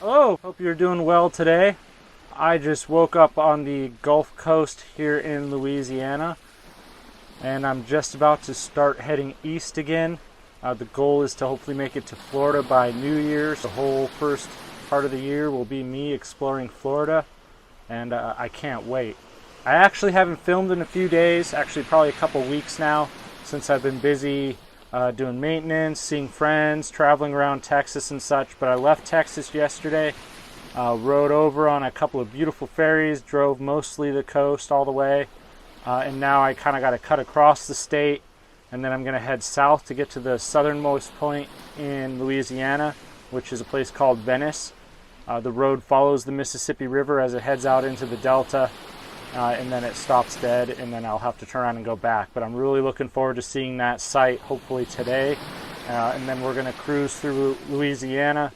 Hello, hope you're doing well today. I just woke up on the Gulf Coast here in Louisiana, and I'm just about to start heading east again. The goal is to hopefully make it to Florida by New Year's. The whole first part of the year will be me exploring Florida, and I can't wait. I actually haven't filmed in a few days, actually probably a couple weeks now, since I've been busy doing maintenance, seeing friends, traveling around Texas and such. But I left Texas yesterday, rode over on a couple of beautiful ferries, drove mostly the coast all the way, and now I kind of got to cut across the state, and then I'm going to head south to get to the southernmost point in Louisiana, which is a place called Venice. The road follows the Mississippi River as it heads out into the Delta, and then it stops dead, and then I'll have to turn around and go back. But I'm really looking forward to seeing that site, hopefully today. And then we're going to cruise through Louisiana,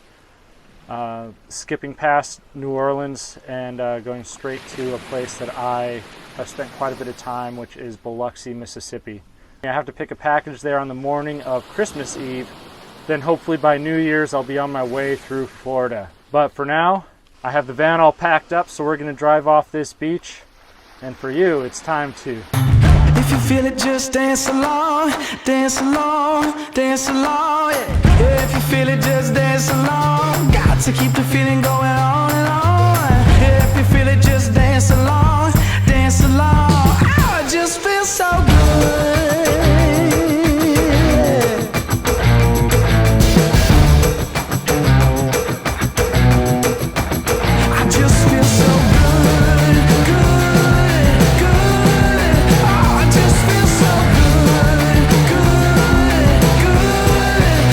skipping past New Orleans, and going straight to a place that I have spent quite a bit of time, which is Biloxi, Mississippi. I have to pick a package there on the morning of Christmas Eve. Then hopefully by New Year's I'll be on my way through Florida. But for now, I have the van all packed up, so we're going to drive off this beach. And for you, it's time to. If you feel it, just dance along, dance along, dance along. Yeah. If you feel it, just dance along. Got to keep the feeling going on and on. Yeah, if you feel it, just dance along, dance along. Oh, it just feels so good. I just feel so good, good, good. Oh, I just feel so good, good, good.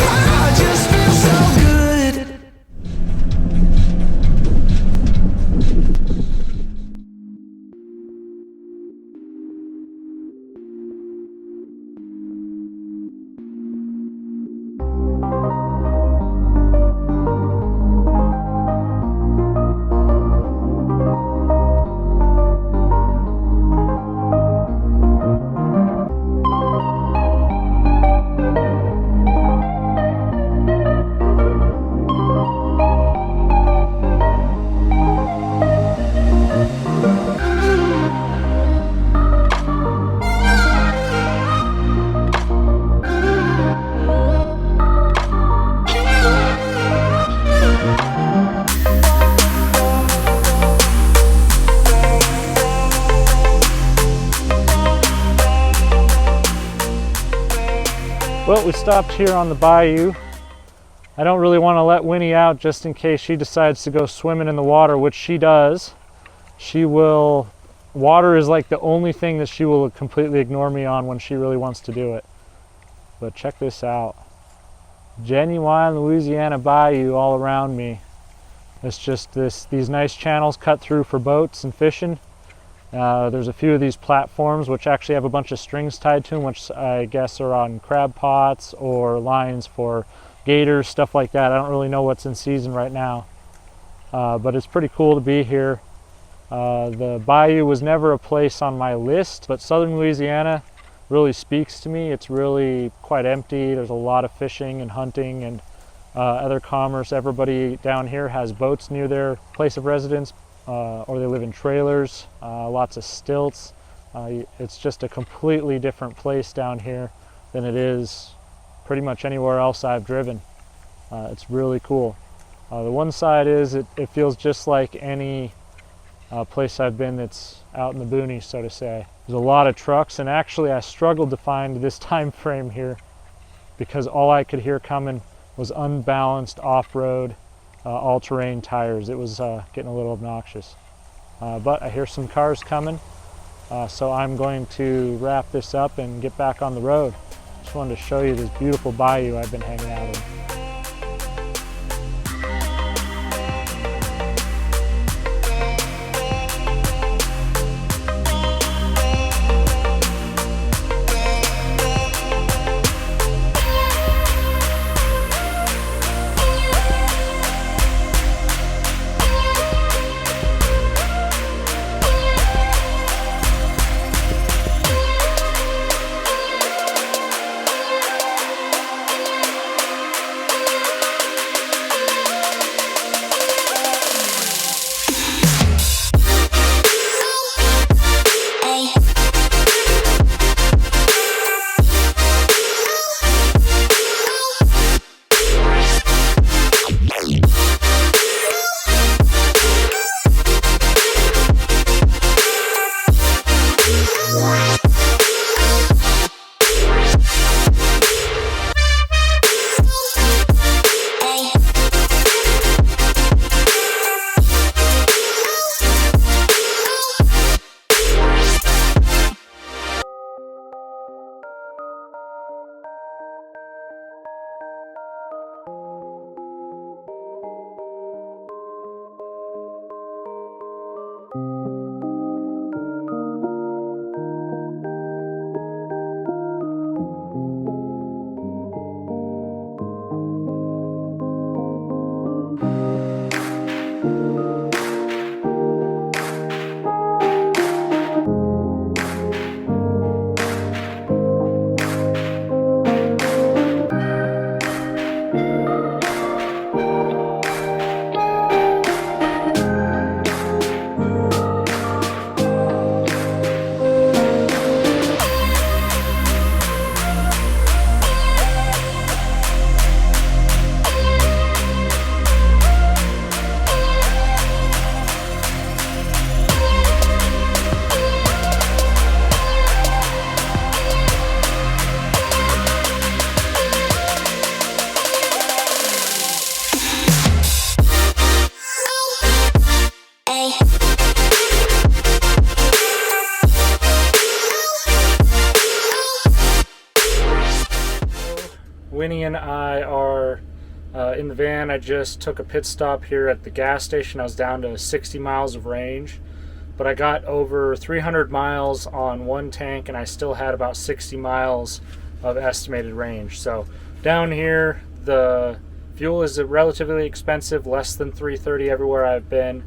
Oh, I just feel so good. Well, we stopped here on the bayou. I don't really want to let Winnie out just in case she decides to go swimming in the water, which she does. Water is like the only thing that she will completely ignore me on when she really wants to do it. But check this out. Genuine Louisiana bayou all around me. It's just these nice channels cut through for boats and fishing. There's a few of these platforms which actually have a bunch of strings tied to them, which I guess are on crab pots or lines for gators, stuff like that. I don't really know what's in season right now, but it's pretty cool to be here. The bayou was never a place on my list, but southern Louisiana really speaks to me. It's really quite empty. There's a lot of fishing and hunting and other commerce. Everybody down here has boats near their place of residence, or they live in trailers, lots of stilts. It's just a completely different place down here than it is pretty much anywhere else I've driven. It's really cool. The one side is it feels just like any place I've been that's out in the boonies, so to say. There's a lot of trucks, and actually I struggled to find this time frame here because all I could hear coming was unbalanced off-road all-terrain tires. It was getting a little obnoxious. But I hear some cars coming, so I'm going to wrap this up and get back on the road. Just wanted to show you this beautiful bayou I've been hanging out in. Winnie and I are in the van. I just took a pit stop here at the gas station. I was down to 60 miles of range, but I got over 300 miles on one tank and I still had about 60 miles of estimated range. So down here the fuel is relatively expensive, less than $3.30 everywhere I've been,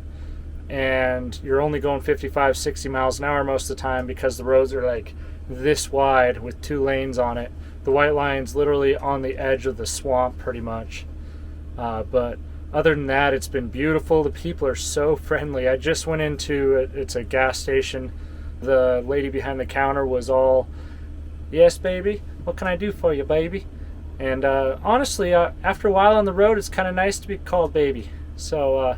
and you're only going 55-60 miles an hour most of the time because the roads are like this wide with 2 lanes on it. The white line's literally on the edge of the swamp pretty much. But other than that, it's been beautiful. The people are so friendly. I just went into it's a gas station. The lady behind the counter was all, "Yes, baby, what can I do for you, baby?" And honestly, after a while on the road, it's kind of nice to be called baby. So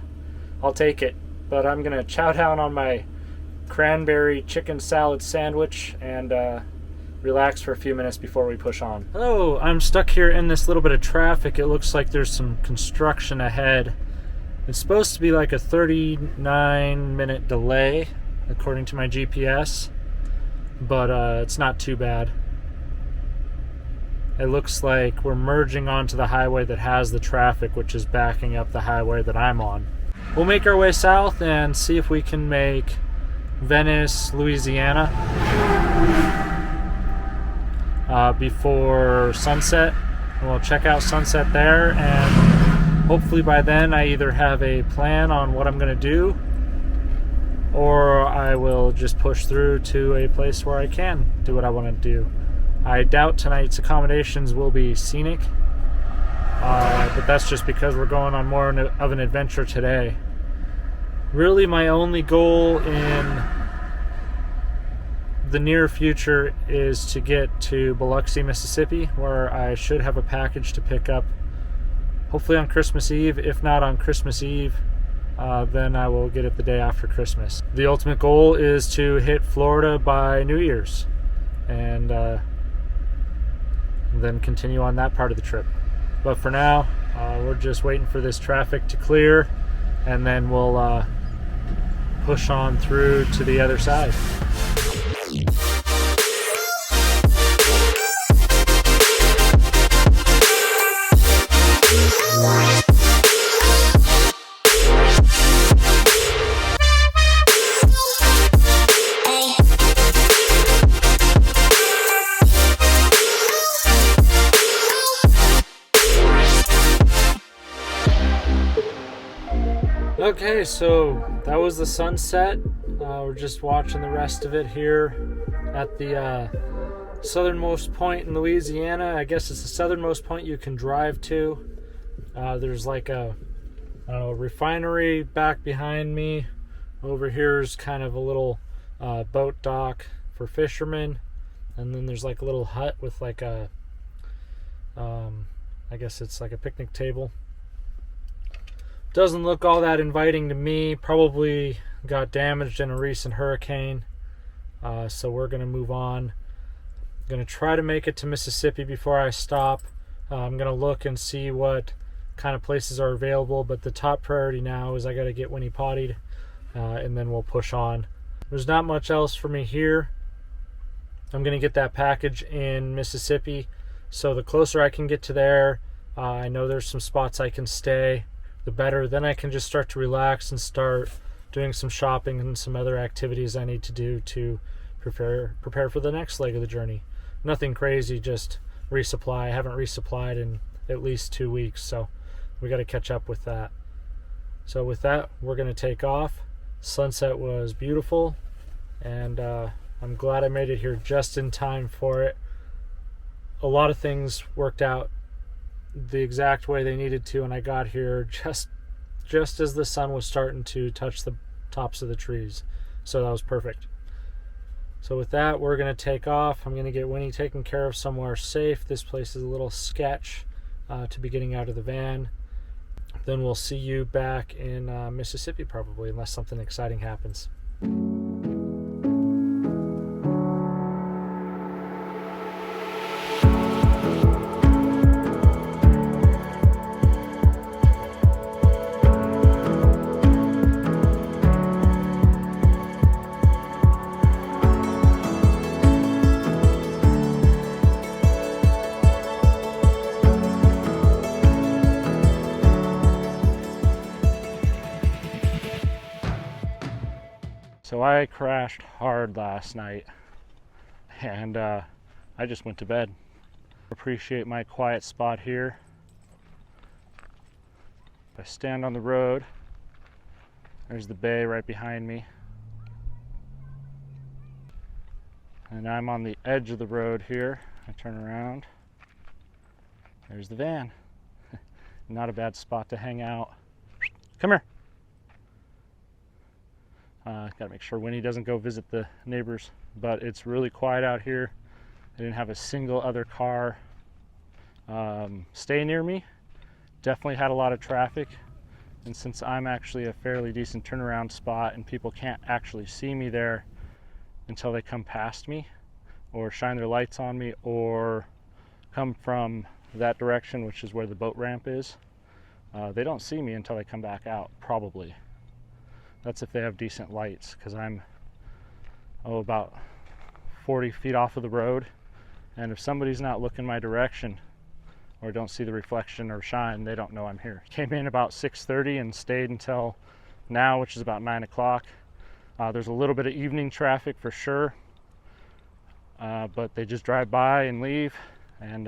I'll take it. But I'm going to chow down on my cranberry chicken salad sandwich and relax for a few minutes before we push on. Hello, I'm stuck here in this little bit of traffic. It looks like there's some construction ahead. It's supposed to be like a 39-minute delay, according to my GPS, but it's not too bad. It looks like we're merging onto the highway that has the traffic, which is backing up the highway that I'm on. We'll make our way south and see if we can make Venice, Louisiana before sunset. And we'll check out sunset there, and hopefully by then I either have a plan on what I'm going to do, or I will just push through to a place where I can do what I want to do. I doubt tonight's accommodations will be scenic, but that's just because we're going on more of an adventure today. Really, my only goal in the near future is to get to Biloxi, Mississippi, where I should have a package to pick up hopefully on Christmas Eve. If not on Christmas Eve, then I will get it the day after Christmas. The ultimate goal is to hit Florida by New Year's, and then continue on that part of the trip. But for now, we're just waiting for this traffic to clear, and then we'll push on through to the other side. Okay, so that was the sunset. We're just watching the rest of it here at the southernmost point in Louisiana. I guess it's the southernmost point you can drive to. There's like a refinery back behind me. Over here is kind of a little boat dock for fishermen, and then there's like a little hut with like a I guess it's like a picnic table. Doesn't look all that inviting to me. Probably got damaged in a recent hurricane. So we're going to move on. I'm going to try to make it to Mississippi before I stop. I'm going to look and see what kind of places are available. But the top priority now is I got to get Winnie pottied. And then we'll push on. There's not much else for me here. I'm going to get that package in Mississippi. So the closer I can get to there, I know there's some spots I can stay, the better. Then I can just start to relax and start doing some shopping and some other activities I need to do to prepare for the next leg of the journey. Nothing crazy, just resupply. I haven't resupplied in at least 2 weeks, so we got to catch up with that. So with that, we're going to take off. Sunset was beautiful, and I'm glad I made it here just in time for it. A lot of things worked out the exact way they needed to, and I got here just as the sun was starting to touch the tops of the trees. So that was perfect. So with that, we're going to take off. I'm going to get Winnie taken care of somewhere safe. This place is a little sketch to be getting out of the van. Then we'll see you back in Mississippi probably, unless something exciting happens. So I crashed hard last night, and I just went to bed. Appreciate my quiet spot here. If I stand on the road, there's the bay right behind me. And I'm on the edge of the road here. I turn around. There's the van. Not a bad spot to hang out. Come here. Got to make sure Winnie doesn't go visit the neighbors, but it's really quiet out here. I didn't have a single other car stay near me. Definitely had a lot of traffic, and since I'm actually a fairly decent turnaround spot and people can't actually see me there until they come past me or shine their lights on me or come from that direction, which is where the boat ramp is, they don't see me until they come back out, probably. That's if they have decent lights, because I'm about 40 feet off of the road, and if somebody's not looking my direction or don't see the reflection or shine, they don't know I'm here. Came in about 6:30 and stayed until now, which is about 9 o'clock. There's a little bit of evening traffic for sure, but they just drive by and leave, and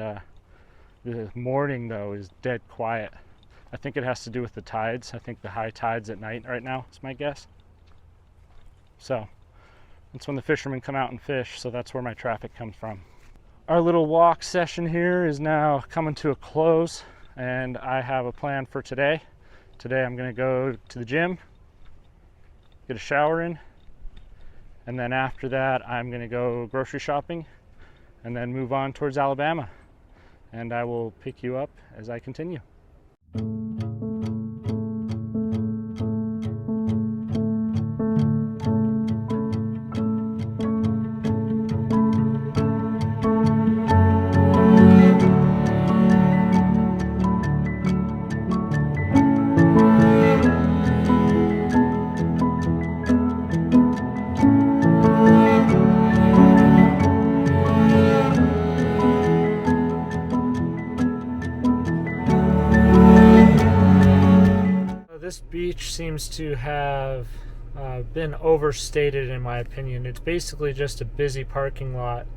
the morning though is dead quiet. I think it has to do with the tides. I think the high tide's at night right now, is my guess. So that's when the fishermen come out and fish, so that's where my traffic comes from. Our little walk session here is now coming to a close, and I have a plan for today. Today I'm gonna go to the gym, get a shower in, and then after that I'm gonna go grocery shopping and then move on towards Alabama. And I will pick you up as I continue. This beach seems to have been overstated in my opinion. It's basically just a busy parking lot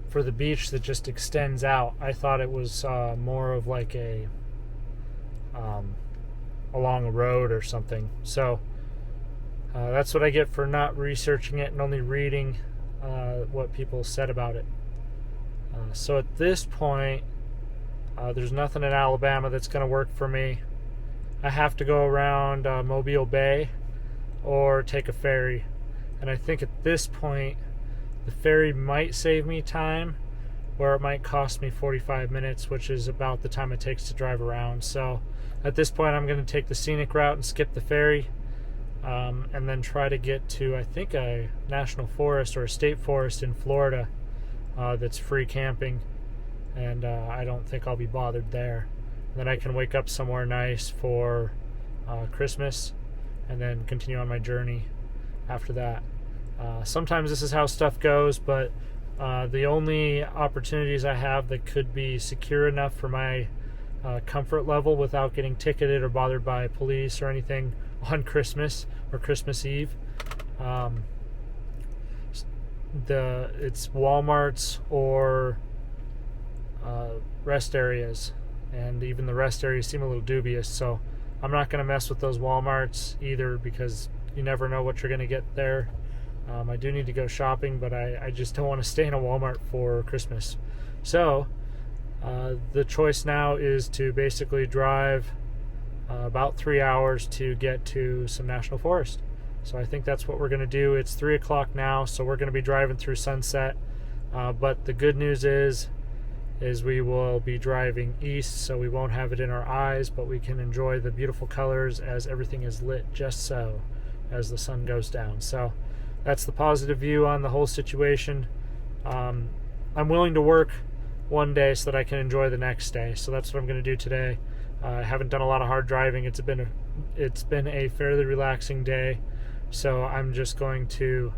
for the beach that just extends out. I thought it was more of like a along a road or something. So that's what I get for not researching it and only reading what people said about it. So at this point, there's nothing in Alabama that's going to work for me. I have to go around Mobile Bay or take a ferry. And I think at this point, the ferry might save me time, where it might cost me 45 minutes, which is about the time it takes to drive around. So at this point, I'm going to take the scenic route and skip the ferry, and then try to get to, I think, a national forest or a state forest in Florida that's free camping. And I don't think I'll be bothered there. Then I can wake up somewhere nice for Christmas and then continue on my journey after that. Sometimes this is how stuff goes, but the only opportunities I have that could be secure enough for my comfort level without getting ticketed or bothered by police or anything on Christmas or Christmas Eve. It's Walmarts or rest areas, and even the rest areas seem a little dubious, so I'm not going to mess with those Walmarts either, because you never know what you're going to get there. I do need to go shopping, but I just don't want to stay in a Walmart for Christmas. So the choice now is to basically drive about 3 hours to get to some national forest. So I think that's what we're going to do. It's 3 o'clock now, so we're going to be driving through sunset. But the good news is we will be driving east, so we won't have it in our eyes, but we can enjoy the beautiful colors as everything is lit just so as the sun goes down. So that's the positive view on the whole situation. I'm willing to work one day so that I can enjoy the next day. So that's what I'm going to do today. I haven't done a lot of hard driving. It's been a fairly relaxing day. So I'm just going to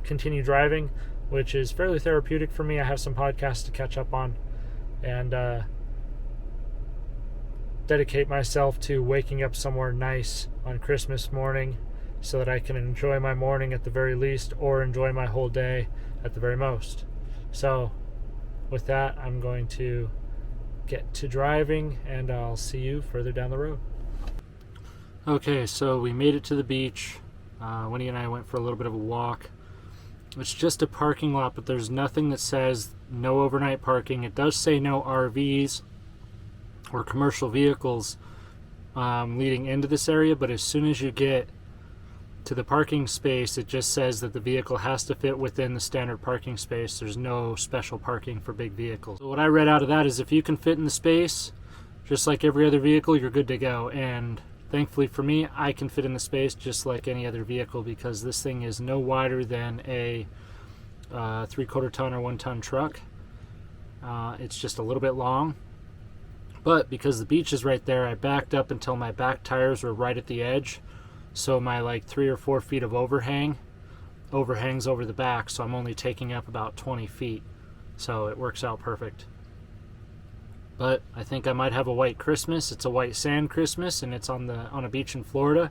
continue driving, which is fairly therapeutic for me. I have some podcasts to catch up on, and dedicate myself to waking up somewhere nice on Christmas morning so that I can enjoy my morning at the very least, or enjoy my whole day at the very most. So with that, I'm going to get to driving, and I'll see you further down the road. Okay, so we made it to the beach. Winnie and I went for a little bit of a walk. It's just a parking lot, but there's nothing that says no overnight parking. It does say no RVs or commercial vehicles leading into this area, but as soon as you get to the parking space, it just says that the vehicle has to fit within the standard parking space. There's no special parking for big vehicles. So what I read out of that is if you can fit in the space, just like every other vehicle, you're good to go. And thankfully for me, I can fit in the space just like any other vehicle, because this thing is no wider than a 3/4 ton or 1 ton truck. It's just a little bit long. But because the beach is right there, I backed up until my back tires were right at the edge. So my like 3 or 4 feet of overhangs over the back, so I'm only taking up about 20 feet. So it works out perfect. But I think I might have a white Christmas. It's a white sand Christmas, and it's on a beach in Florida.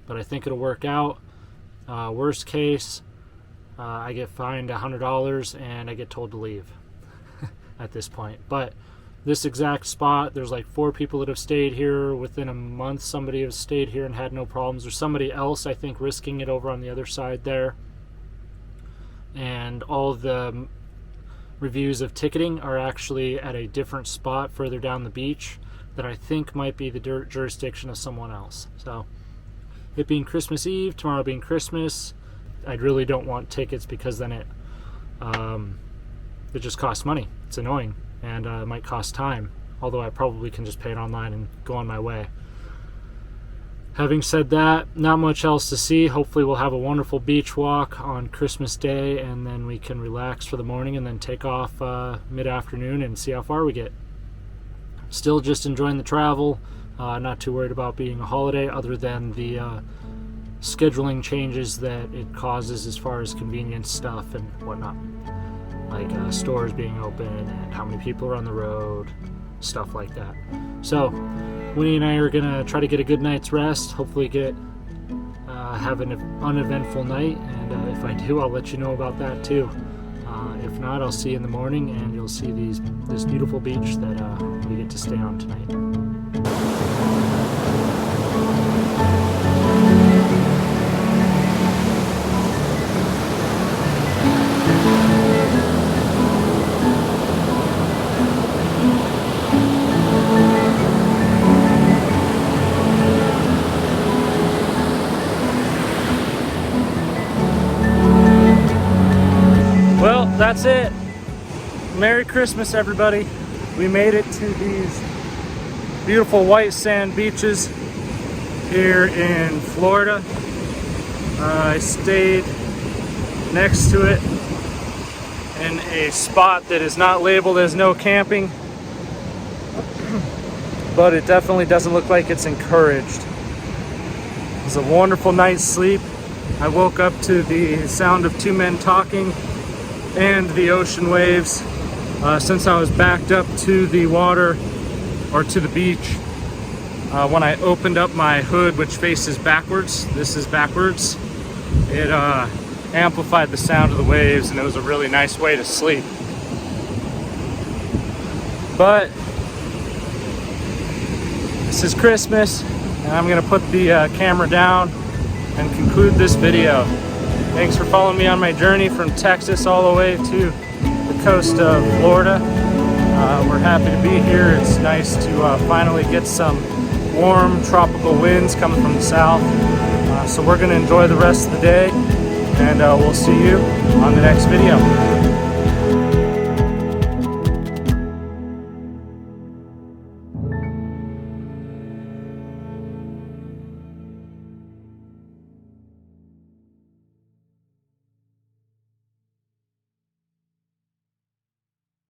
But I think it'll work out. Worst case, I get fined $100 and I get told to leave at this point. But this exact spot, there's like 4 people that have stayed here within a month. Somebody has stayed here and had no problems. There's somebody else, I think, risking it over on the other side there. And all the reviews of ticketing are actually at a different spot further down the beach that I think might be the jurisdiction of someone else. So it being Christmas Eve, tomorrow being Christmas, I really don't want tickets, because then it just costs money. It's annoying, and it might cost time, although I probably can just pay it online and go on my way. Having said that, not much else to see. Hopefully we'll have a wonderful beach walk on Christmas Day, and then we can relax for the morning and then take off mid-afternoon and see how far we get. Still just enjoying the travel, not too worried about being a holiday, other than the scheduling changes that it causes as far as convenience stuff and whatnot. Like stores being open and how many people are on the road, stuff like that. So Winnie and I are gonna try to get a good night's rest, hopefully have an uneventful night, and if I do, I'll let you know about that too. If not, I'll see you in the morning, and you'll see this beautiful beach that we get to stay on tonight. That's it. Merry Christmas, everybody. We made it to these beautiful white sand beaches here in Florida. I stayed next to it in a spot that is not labeled as no camping, but it definitely doesn't look like it's encouraged. It was a wonderful night's sleep. I woke up to the sound of 2 men talking and the ocean waves. Since I was backed up to the water, or to the beach, When I opened up my hood, which faces backwards, this is backwards, it amplified the sound of the waves, and it was a really nice way to sleep. But this is Christmas, and I'm gonna put the camera down and conclude this video. Thanks for following me on my journey from Texas all the way to the coast of Florida. We're happy to be here. It's nice to finally get some warm tropical winds coming from the south. So we're gonna enjoy the rest of the day, and we'll see you on the next video.